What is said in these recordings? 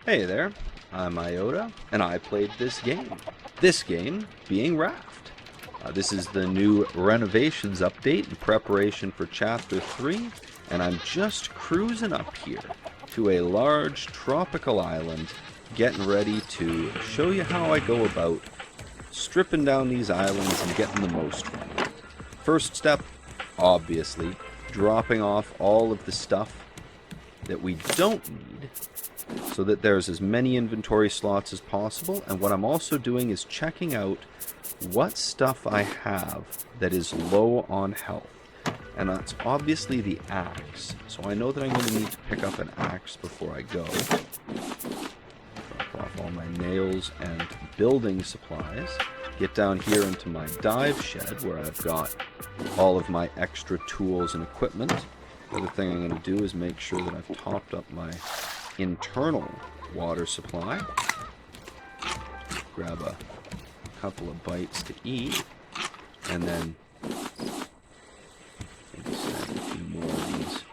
Hey there, I'm IOTA, and I played this game. This game being Raft. This is the new Renovations update in preparation for Chapter 3, and I'm just cruising up here to a large tropical island, getting ready to show you how I go about stripping down these islands and getting the most from them. First step, obviously, dropping off all of the stuff that we don't need, so that there's as many inventory slots as possible. And what I'm also doing is checking out what stuff I have that is low on health. And that's obviously the axe. So I know that I'm going to need to pick up an axe before I go. Drop off all my nails and building supplies. Get down here into my dive shed where I've got all of my extra tools and equipment. The other thing I'm going to do is make sure that I've topped up my internal water supply. Grab a couple of bites to eat, and then maybe snag a few more of these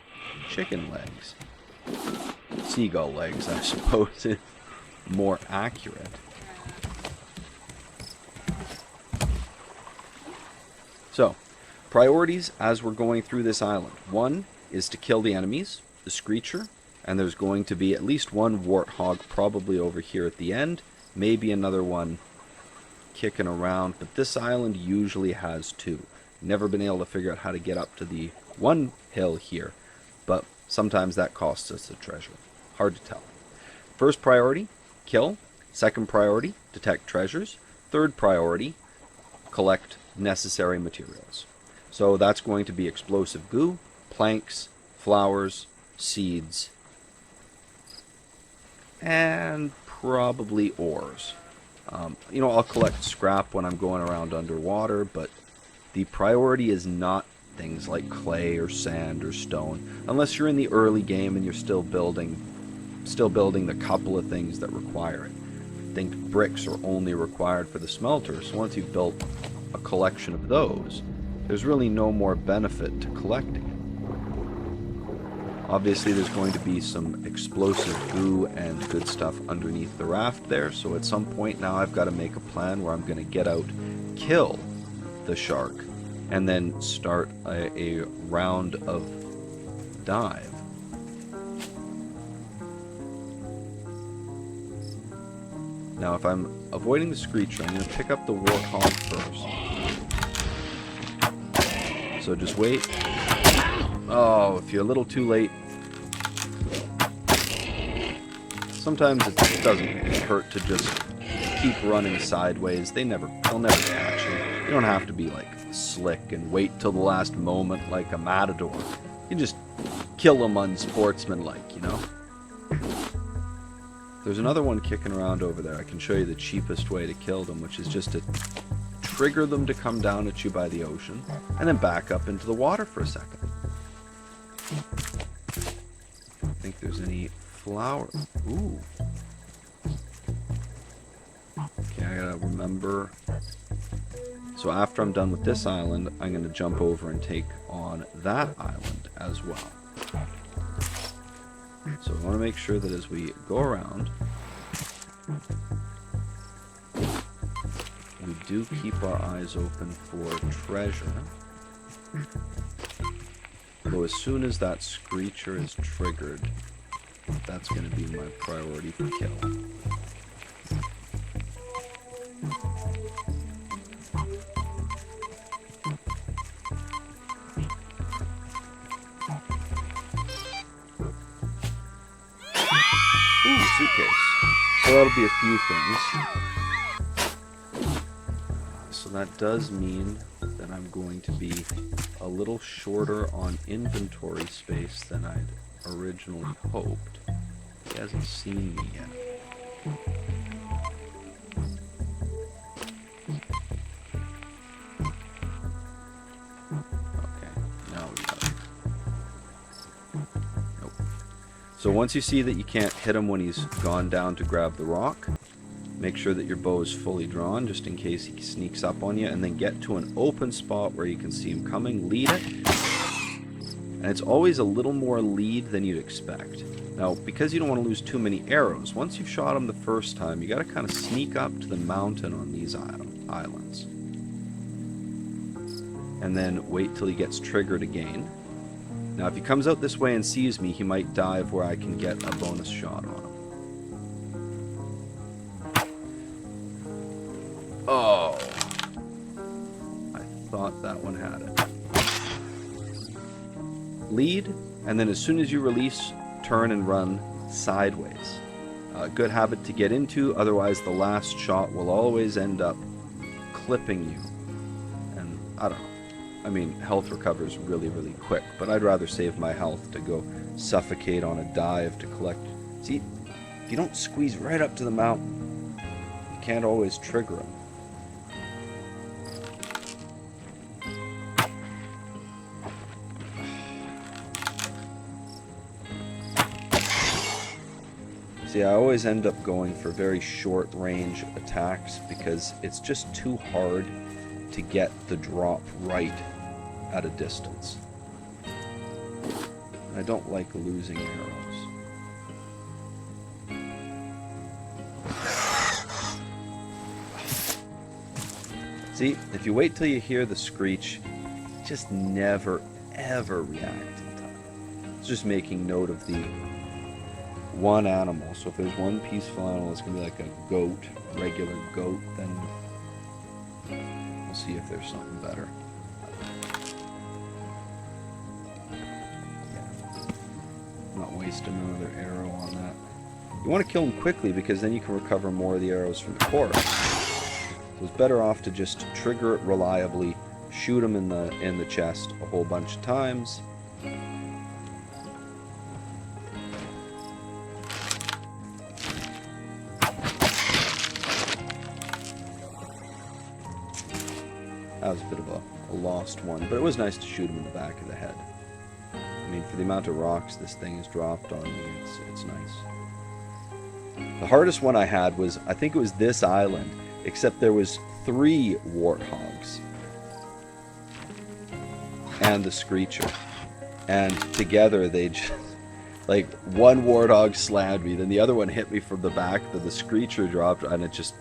chicken legs. Seagull legs, I suppose, is more accurate. So, priorities as we're going through this island. One is to kill the enemies, the Screecher, and there's going to be at least one Warthog probably over here at the end, maybe another one kicking around, but this island usually has two. Never been able to figure out how to get up to the one hill here, but sometimes that costs us a treasure. Hard to tell. First priority, kill. Second priority, detect treasures. Third priority, collect necessary materials. So that's going to be explosive goo, planks, flowers, seeds, and probably ores. I'll collect scrap when I'm going around underwater, but the priority is not things like clay or sand or stone, unless you're in the early game and you're still building the couple of things that require it. I think bricks are only required for the smelter, so once you've built a collection of those, there's really no more benefit to collecting it. Obviously, there's going to be some explosive goo and good stuff underneath the raft there, so at some point now I've got to make a plan where I'm going to get out, kill the shark, and then start a round of dive. Now, if I'm avoiding the Screecher, I'm going to pick up the Warthog first. So just wait. Oh, if you're a little too late. Sometimes it doesn't hurt to just keep running sideways. They'll never catch you. You don't have to be like slick and wait till the last moment like a matador. You just kill them unsportsmanlike, you know? There's another one kicking around over there. I can show you the cheapest way to kill them, which is just to trigger them to come down at you by the ocean, and then back up into the water for a second. I don't think there's any flowers. Ooh. Okay, I gotta remember. So after I'm done with this island, I'm gonna jump over and take on that island as well. So I want to make sure that as we go around, we do keep our eyes open for treasure. Though as soon as that Screecher is triggered, that's going to be my priority for kill. Ooh, suitcase. So that'll be a few things. So that does mean that I'm going to be a little shorter on inventory space than I'd originally hoped. He hasn't seen me yet. Okay, now we got it. Nope. So once you see that you can't hit him when he's gone down to grab the rock, make sure that your bow is fully drawn just in case he sneaks up on you, and then get to an open spot where you can see him coming, lead it, and it's always a little more lead than you'd expect. Now, because you don't want to lose too many arrows, once you've shot him the first time, you got to kind of sneak up to the mountain on these islands. And then wait till he gets triggered again. Now, if he comes out this way and sees me, he might dive where I can get a bonus shot on him. Oh! I thought that one had it. Lead, and then as soon as you release, turn and run sideways. A good habit to get into, otherwise the last shot will always end up clipping you. And I don't know. I mean, health recovers really, really quick, but I'd rather save my health to go suffocate on a dive to collect. See, if you don't squeeze right up to the mountain, you can't always trigger them. See, I always end up going for very short range attacks because it's just too hard to get the drop right at a distance. I don't like losing arrows. See, if you wait till you hear the screech, just never, ever react in time. It's just making note of the one animal. So if there's one peaceful animal, it's going to be like a goat, regular goat, then we'll see if there's something better. Yeah. Not wasting another arrow on that. You want to kill him quickly because then you can recover more of the arrows from the chorus. So it's better off to just trigger it reliably, shoot him in the chest a whole bunch of times. That was a bit of a lost one, but it was nice to shoot him in the back of the head. I mean, for the amount of rocks this thing has dropped on me, it's nice. The hardest one I had was, I think it was this island, except there was 3 warthogs. And the screecher. And together they just, like, one warthog slammed me, then the other one hit me from the back, then the screecher dropped, and it just,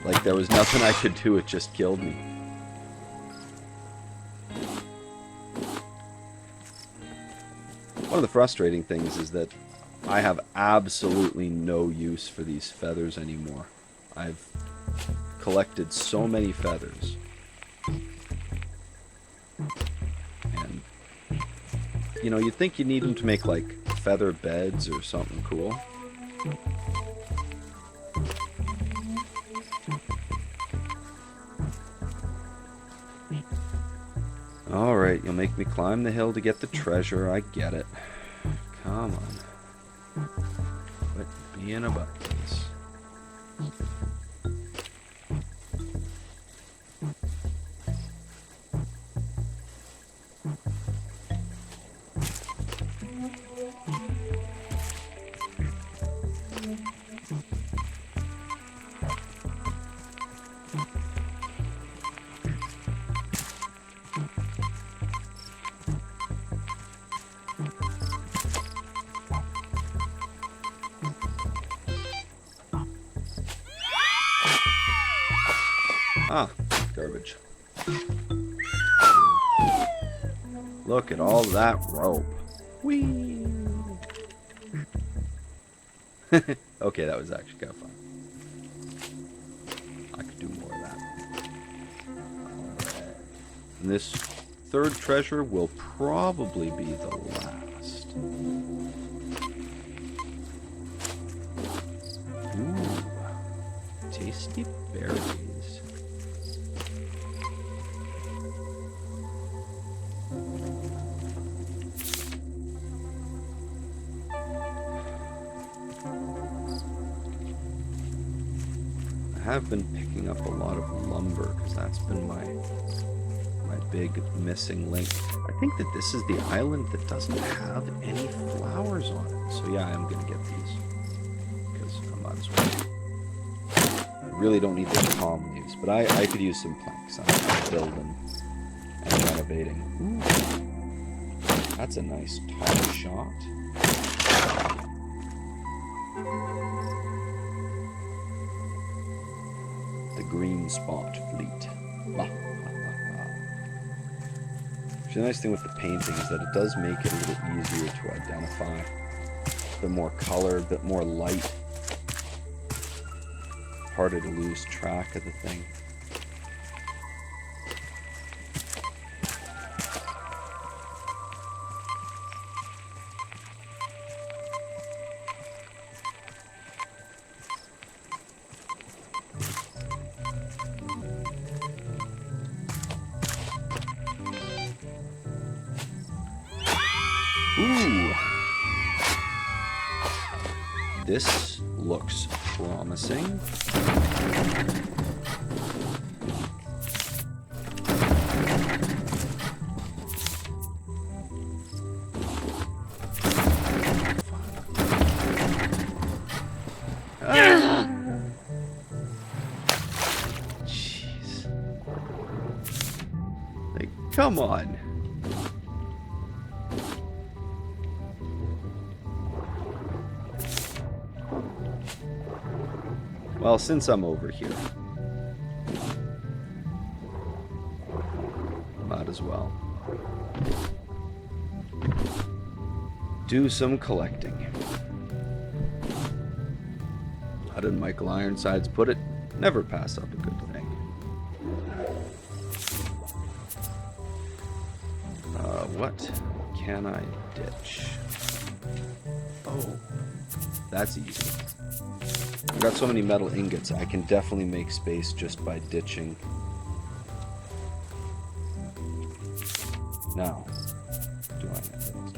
like, there was nothing I could do, it just killed me. One of the frustrating things is that I have absolutely no use for these feathers anymore. I've collected so many feathers. And, you know, you'd think you need them to make, like, feather beds or something cool. Alright, you'll make me climb the hill to get the treasure. I get it. Come on. Quit being a buttons. Ah, garbage. Look at all that rope. Whee! Okay, that was actually kind of fun. I could do more of that. And this third treasure will probably be the last. Ooh, tasty berries. I have been picking up a lot of lumber because that's been my big missing link. I think that this is the island that doesn't have any flowers on it. So yeah, I am going to get these because I might as well. I really don't need the palm leaves, but I could use some planks. I'm building and renovating. Ooh, that's a nice top shot. green spot fleet. The nice thing with the painting is that it does make it a little easier to identify. A bit more color, a bit more light. Harder to lose track of the thing. Ooh! This looks promising. Jeez. Like, come on. Well, since I'm over here, might as well do some collecting. How did Michael Ironsides put it? Never pass up a good thing. What can I ditch? Oh, that's easy. I've got so many metal ingots, I can definitely make space just by ditching. Now, do I have things?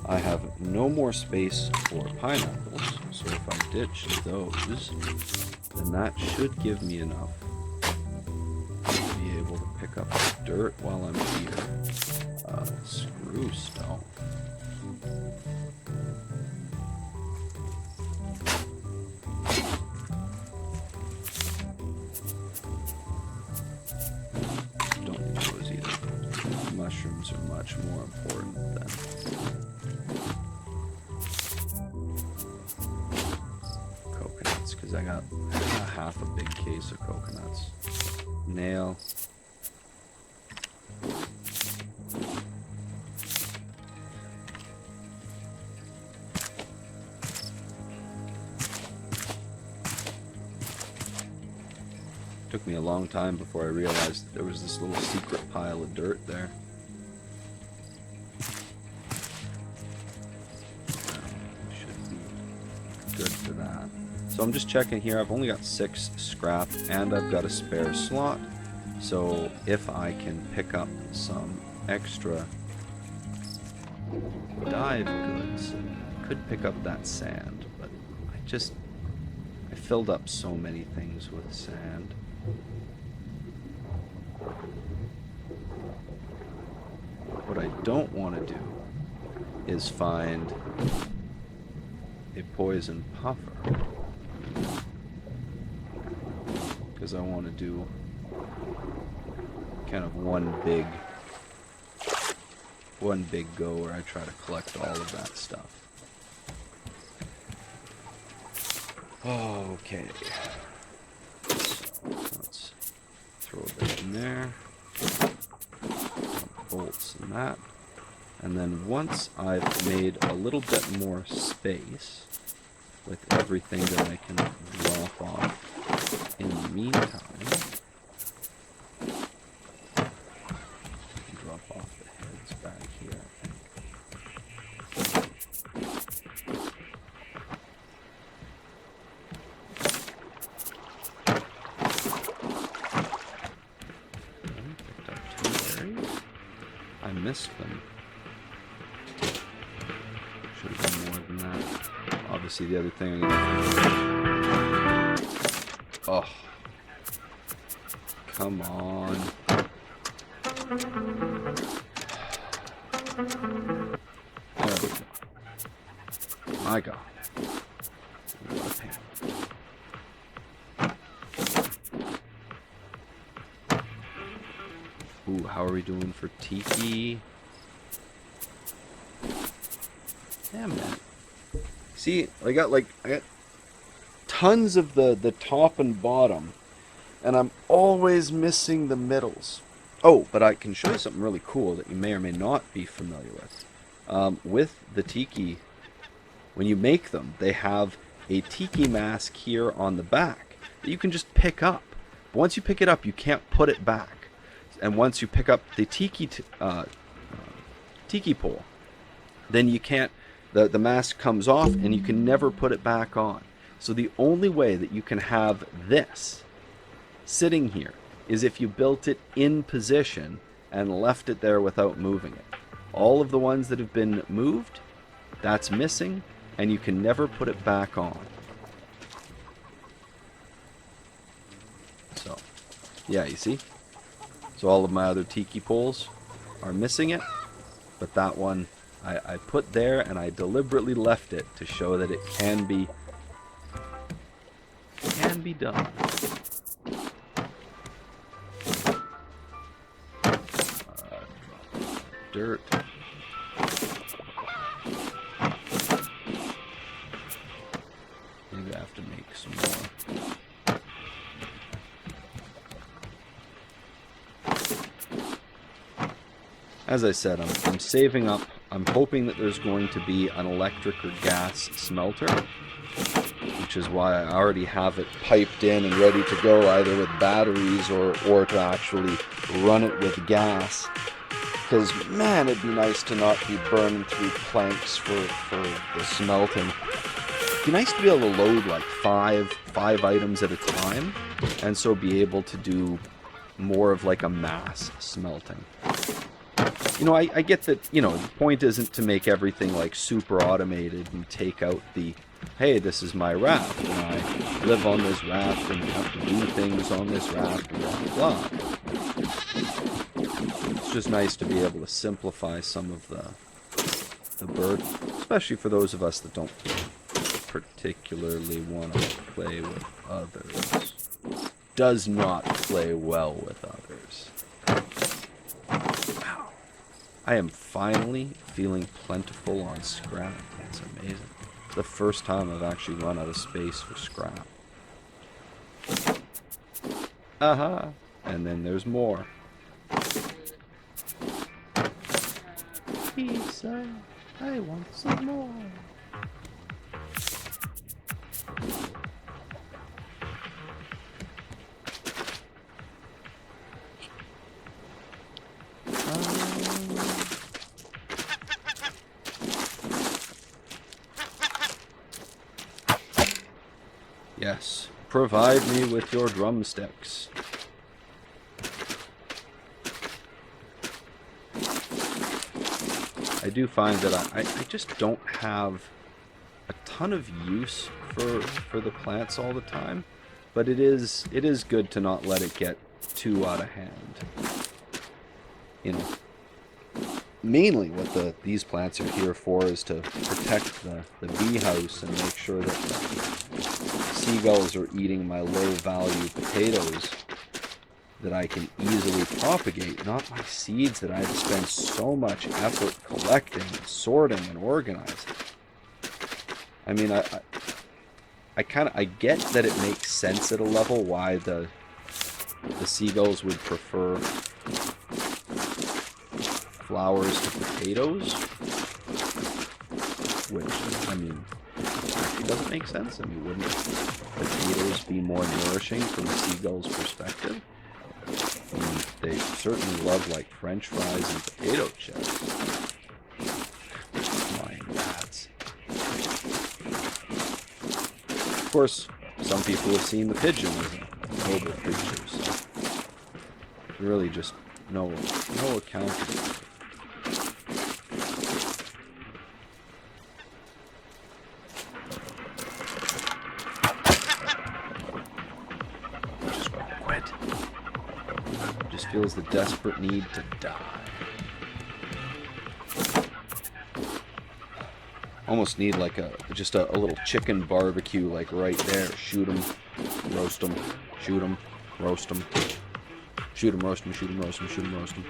I have no more space for pineapples, so if I ditch those, then that should give me enough to be able to pick up dirt while I'm here. Screw stone. Mushrooms are much more important than coconuts, because I got half a big case of coconuts. Nail. Took me a long time before I realized that there was this little secret pile of dirt there. Should be good for that. So I'm just checking here. I've only got 6 scrap and I've got a spare slot. So if I can pick up some extra dive goods, I could pick up that sand, but I filled up so many things with sand. What I don't want to do is find a poison puffer, because I want to do kind of one big go where I try to collect all of that stuff. Okay. Let's throw a bit in there. Bolts and that. And then once I've made a little bit more space with everything that I can drop off in the meantime, drop off the heads back here, I think. Picked up 2 berries. I missed them. Should have done more than that. Obviously, the other thing I'm gonna do. Oh, come on. There we go. My God. What a pain. Ooh, how are we doing for tiki? Damn it. See, I got tons of the top and bottom, and I'm always missing the middles. Oh, but I can show you something really cool that you may or may not be familiar with. With the tiki, when you make them, they have a tiki mask here on the back that you can just pick up. But once you pick it up, you can't put it back. And once you pick up the tiki pole, then you can't, the mask comes off and you can never put it back on. So the only way that you can have this sitting here is if you built it in position and left it there without moving it. All of the ones that have been moved, that's missing, and you can never put it back on. So, yeah, you see? So all of my other tiki poles are missing it, but that one I put there, and I deliberately left it to show that it can be done. Dirt. Maybe I have to make some more. As I said, I'm saving up. I'm hoping that there's going to be an electric or gas smelter, which is why I already have it piped in and ready to go, either with batteries or to actually run it with gas. Because, man, it'd be nice to not be burning through planks for the smelting. It'd be nice to be able to load like five items at a time, and so be able to do more of like a mass smelting. You know, I get that, you know, the point isn't to make everything like super automated and take out the, hey, this is my raft, and I live on this raft and have to do things on this raft, and blah, blah, blah. It's just nice to be able to simplify some of the burden, especially for those of us that don't particularly want to play with others. Does not play well with others. Wow. I am finally feeling plentiful on scrap. That's amazing. It's the first time I've actually run out of space for scrap. Aha! And then there's more. Pizza. I want some more. Yes, provide me with your drumsticks. I do find that I just don't have a ton of use for the plants all the time, but it is good to not let it get too out of hand. You know, mainly what these plants are here for is to protect the bee house and make sure that the seagulls are eating my low-value potatoes that I can easily propagate, not my seeds that I have to spend so much effort collecting and sorting and organizing. I mean, I get that it makes sense at a level why the seagulls would prefer flowers to potatoes, which, I mean, it doesn't make sense. I mean, wouldn't potatoes be more nourishing from the seagull's perspective? I mean, they certainly love, like, French fries and potato chips. My bats. Of course, some people have seen the pigeon as a noble creature, so really just no accounting. Feels the desperate need to die. Almost need like just a little chicken barbecue, like right there. Shoot them, roast them, shoot them, roast them, shoot them, roast them, shoot them, roast them, shoot them, roast them.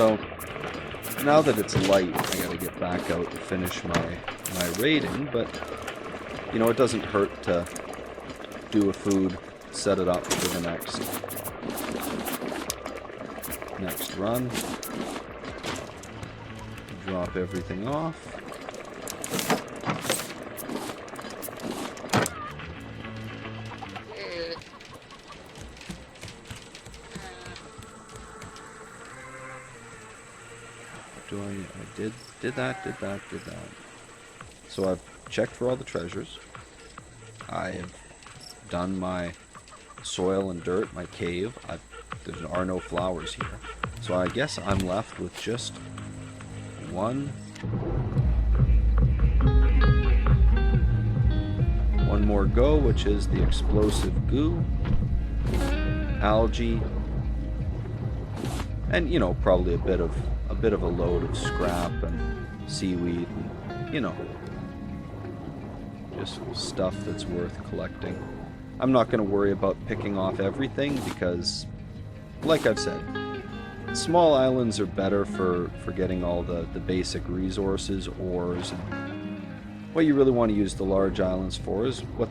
So now that it's light, I gotta get back out and finish my raiding, but you know, it doesn't hurt to do a food, set it up for the next run. Drop everything off. I did that. So I've checked for all the treasures. I have done my soil and dirt, my cave. There are no flowers here. So I guess I'm left with just one more go, which is the explosive goo, algae, and you know, probably a bit of a load of scrap and seaweed and, you know, just stuff that's worth collecting. I'm not going to worry about picking off everything because, like I've said, small islands are better for getting all the basic resources, ores, and what you really want to use the large islands for is what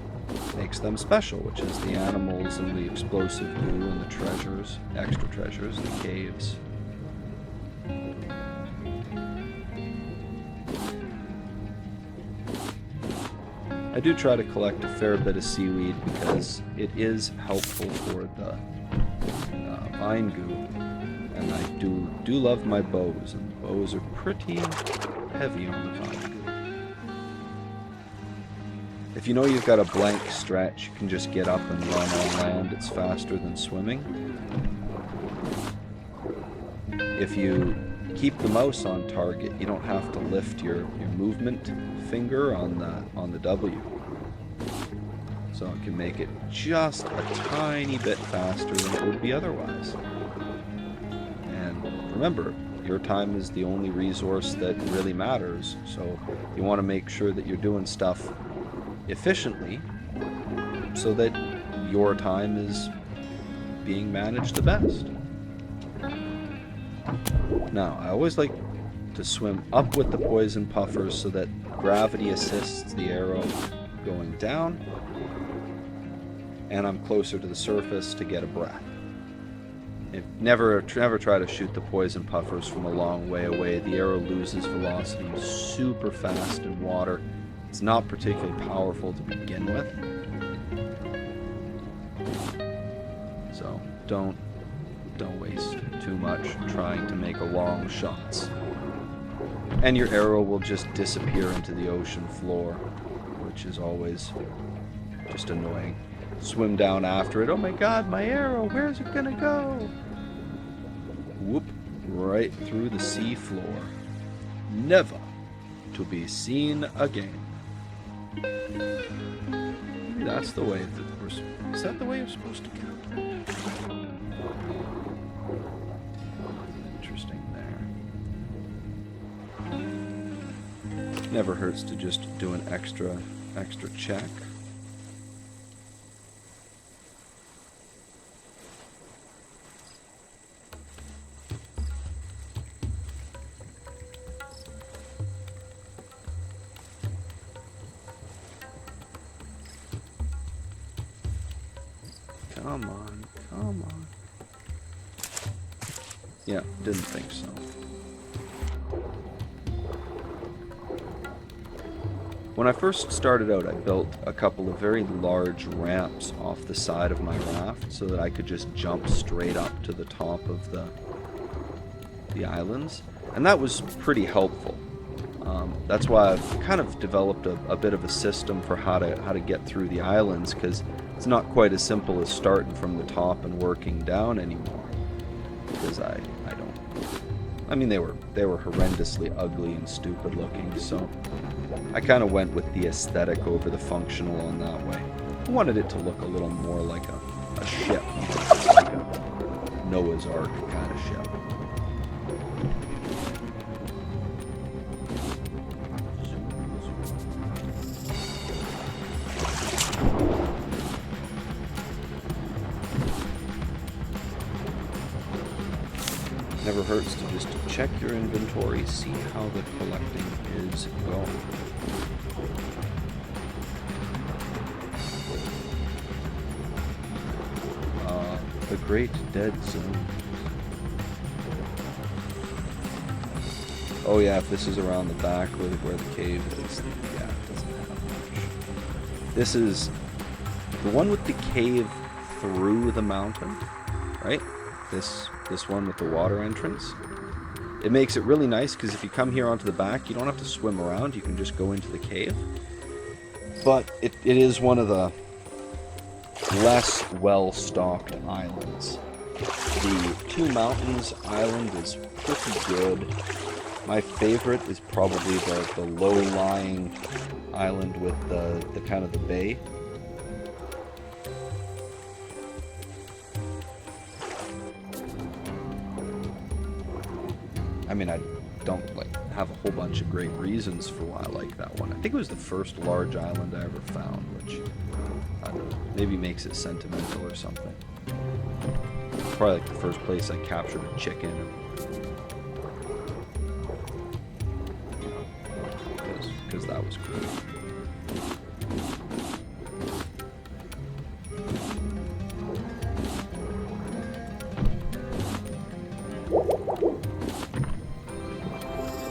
makes them special, which is the animals and the explosive goo and the treasures, extra treasures, the caves. I do try to collect a fair bit of seaweed because it is helpful for the vine goo, and I do love my bows, and bows are pretty heavy on the vine goo. If you know you've got a blank stretch, you can just get up and run on land. It's faster than swimming. If you keep the mouse on target, you don't have to lift your movement finger on the W. So it can make it just a tiny bit faster than it would be otherwise. And remember, your time is the only resource that really matters, so you want to make sure that you're doing stuff efficiently so that your time is being managed the best. Now, I always like to swim up with the poison puffers so that gravity assists the arrow going down, and I'm closer to the surface to get a breath. Never try to shoot the poison puffers from a long way away. The arrow loses velocity super fast in water. It's not particularly powerful to begin with. So don't waste too much trying to make a long shots. And your arrow will just disappear into the ocean floor, which is always just annoying. Swim down after it. Oh my god, my arrow, where's it gonna go? Whoop, right through the sea floor. Never to be seen again. Maybe that's the way that we're... Is that the way you're supposed to count? Interesting there. Never hurts to just do an extra check. Come on, come on. Yeah, didn't think so. When I first started out, I built a couple of very large ramps off the side of my raft so that I could just jump straight up to the top of the islands, and that was pretty helpful. That's why I've kind of developed a bit of a system for how to get through the islands, because it's not quite as simple as starting from the top and working down anymore. Because I mean, they were horrendously ugly and stupid looking, so I kind of went with the aesthetic over the functional on that way. I wanted it to look a little more like a ship, like a Noah's Ark kind of ship. Never hurts to just check your inventory, see how the collecting is going. The Great Dead Zone. Oh yeah, if this is around the back where the cave is, yeah, it doesn't have much. This is the one with the cave through the mountain, right? This one with the water entrance. It makes it really nice because if you come here onto the back, you don't have to swim around. You can just go into the cave. But it is one of the less well-stocked islands. The Two Mountains island is pretty good. My favorite is probably the low-lying island with the kind of the bay. I mean, I don't have a whole bunch of great reasons for why I like that one. I think it was the first large island I ever found, which I don't know, maybe makes it sentimental or something. Probably like the first place I captured a chicken, because that was cool.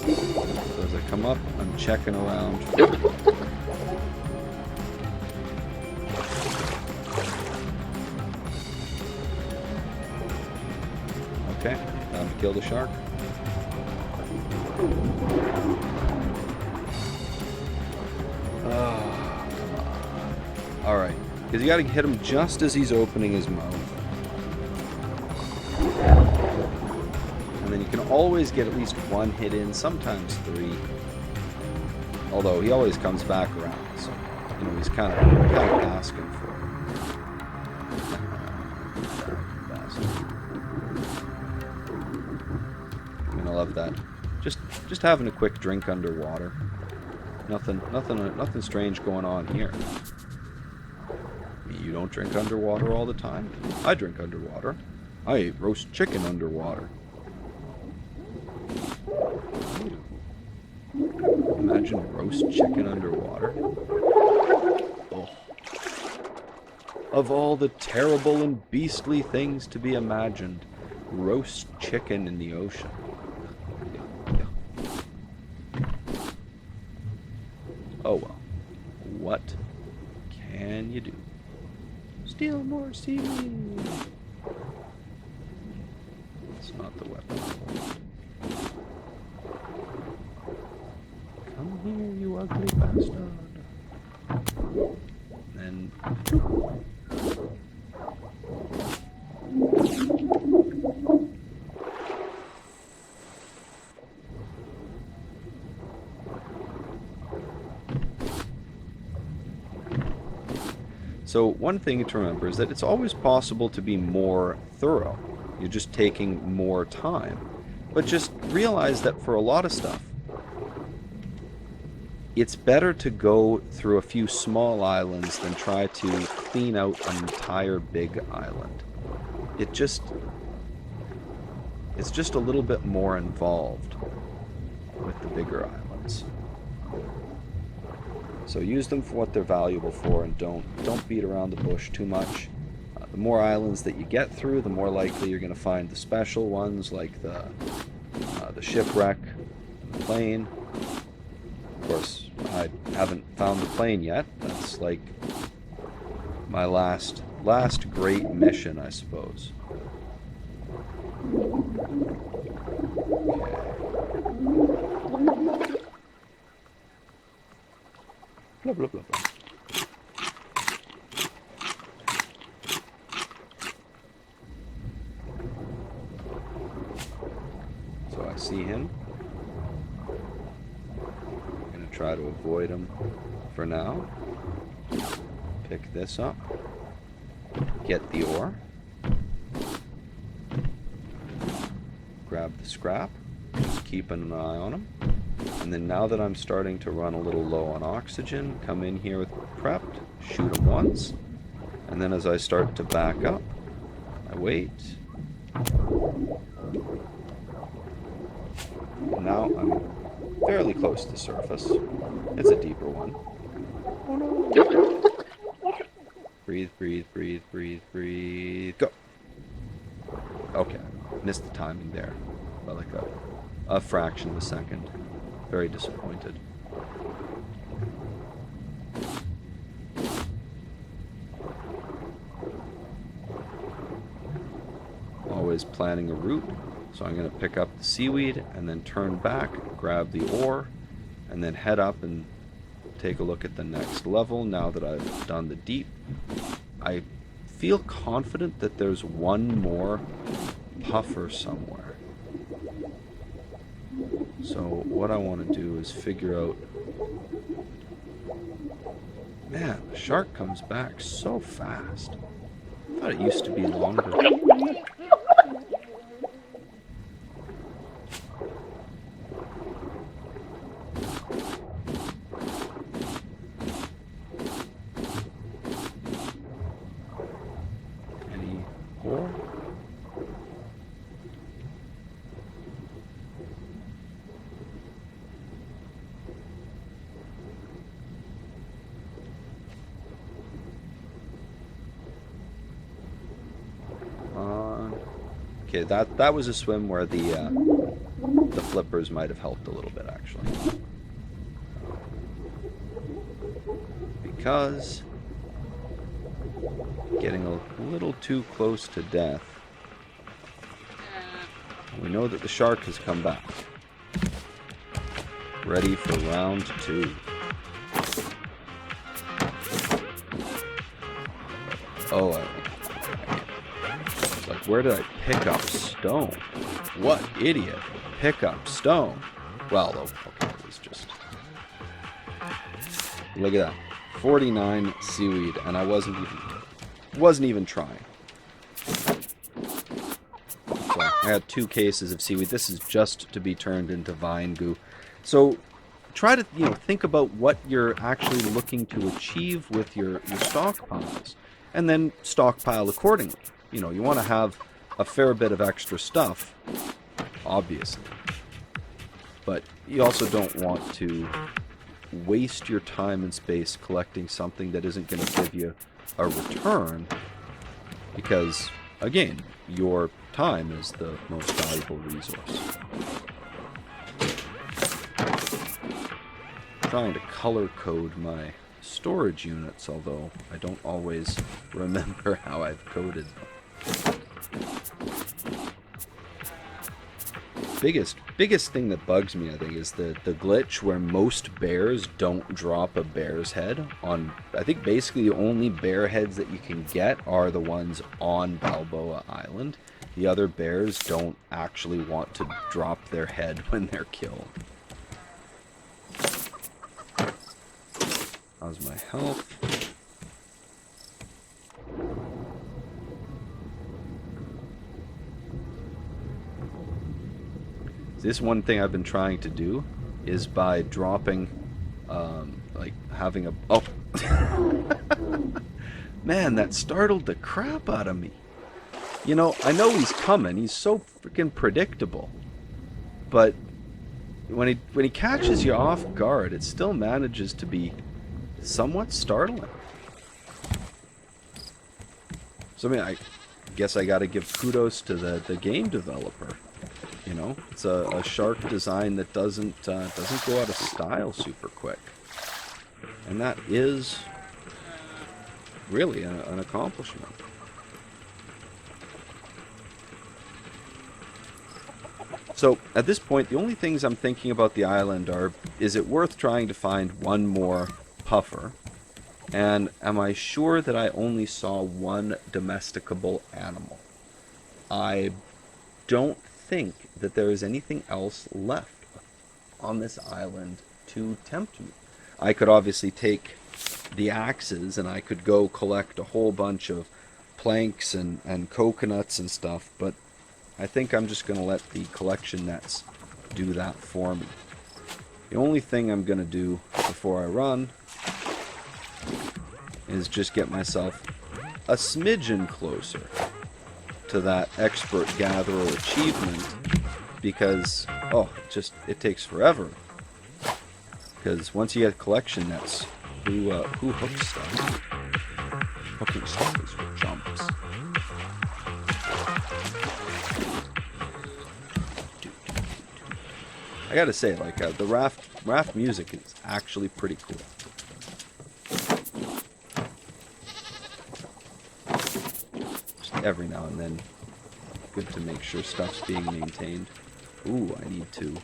So as I come up, I'm checking around. Okay, time to kill the shark. Alright, because you gotta hit him just as he's opening his mouth. And then you can always get at least one hit in, sometimes three. Although he always comes back around, so you know he's kind of asking for it. I mean, I love that. Just having a quick drink underwater. Nothing strange going on here. You don't drink underwater all the time? I drink underwater. I ate roast chicken underwater. Imagine roast chicken underwater. Oh. Of all the terrible and beastly things to be imagined, roast chicken in the ocean. Oh well. What can you do? Steal more seaweed. It's not the weapon I want. Come here, you ugly bastard. And so one thing to remember is that it's always possible to be more thorough. You're just taking more time. But just realize that for a lot of stuff, it's better to go through a few small islands than try to clean out an entire big island. It's just a little bit more involved with the bigger islands. So use them for what they're valuable for, and don't beat around the bush too much. The more islands that you get through, the more likely you're going to find the special ones like the shipwreck, and the plane. Of course, I haven't found the plane yet. That's like my last great mission, I suppose. Blah, blah, blah, blah. So I see him. I'm going to try to avoid him for now. Pick this up. Get the ore. Grab the scrap. Just keeping an eye on him. And then now that I'm starting to run a little low on oxygen, come in here with prepped, shoot him once, and then as I start to back up, I wait. now I'm fairly close to the surface. It's a deeper one. Oh no. Breathe, breathe, breathe, breathe, breathe. Go. Okay. Missed the timing there by like a fraction of a second. Very disappointed. Always planning a route. So I'm going to pick up the seaweed and then turn back, grab the ore, and then head up and take a look at the next level. Now that I've done the deep, I feel confident that there's one more puffer somewhere. So what I want to do is figure out... Man, the shark comes back so fast. I thought it used to be longer. Okay, that was a swim where the flippers might have helped a little bit, actually. Because getting a little too close to death. We know that the shark has come back. Ready for round 2. Oh, like, where did I pick up stone? What idiot. Pick up stone. Well, okay, it was just... Look at that. 49 seaweed, and I wasn't even trying. So I had 2 cases of seaweed. This is just to be turned into vine goo. So try to, think about what you're actually looking to achieve with your stockpiles, and then stockpile accordingly. You want to have a fair bit of extra stuff, obviously. But you also don't want to waste your time and space collecting something that isn't going to give you a return, because, again, your time is the most valuable resource. I'm trying to color code my storage units, although I don't always remember how I've coded them. Biggest thing that bugs me, I think, is the glitch where most bears don't drop a bear's head on... I think basically the only bear heads that you can get are the ones on Balboa Island. The other bears don't actually want to drop their head when they're killed. How's my health? This one thing I've been trying to do is by dropping, like having a... Oh! Man, that startled the crap out of me. I know he's coming. He's so freaking predictable. But when he catches you off guard, it still manages to be somewhat startling. So, I guess I gotta give kudos to the game developer. It's a shark design that doesn't go out of style super quick. And that is really an accomplishment. So, at this point, the only things I'm thinking about the island are, is it worth trying to find one more puffer? And am I sure that I only saw one domesticable animal? I don't think that there is anything else left on this island to tempt me. I could obviously take the axes and I could go collect a whole bunch of planks and coconuts and stuff, but I think I'm just going to let the collection nets do that for me. The only thing I'm going to do before I run is just get myself a smidgen closer to that expert gatherer achievement, because Oh, it takes forever. Because once you get collection nets, who hooks stuff? Hooking stuff is for jumps. I gotta say, like, the Raft music is actually pretty cool. Just every now and then, good to make sure stuff's being maintained. Ooh, I need to...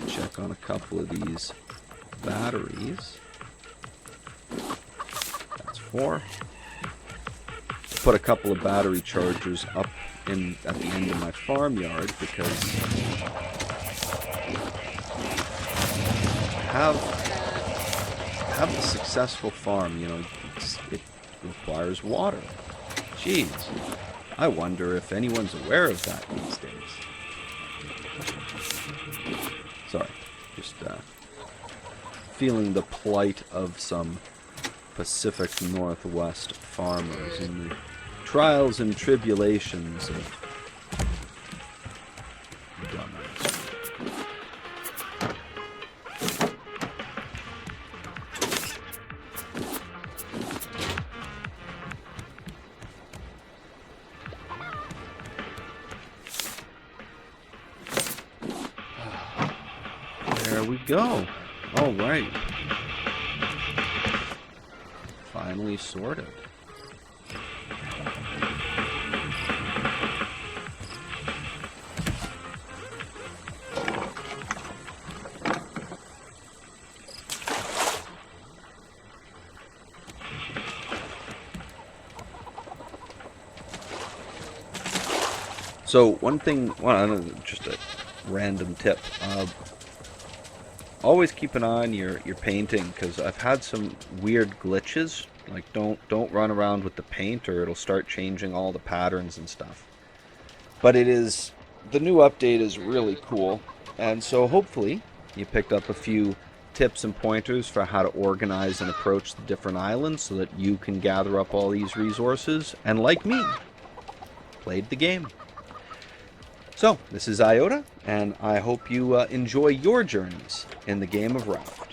check on a couple of these batteries. That's 4. Put a couple of battery chargers up at the end of my farmyard because have a successful farm, you know, it requires water. Jeez, I wonder if anyone's aware of that these days. Sorry, just feeling the plight of some Pacific Northwest farmers and the trials and tribulations of dumbers. There we go. All right. Finally sorted. So one thing, well, just a random tip. Always keep an eye on your painting, because I've had some weird glitches. Like, don't run around with the paint or it'll start changing all the patterns and stuff. But the new update is really cool, and so hopefully you picked up a few tips and pointers for how to organize and approach the different islands so that you can gather up all these resources and, like me, played the game. So, this is IOTA, and I hope you enjoy your journeys in the game of Raft.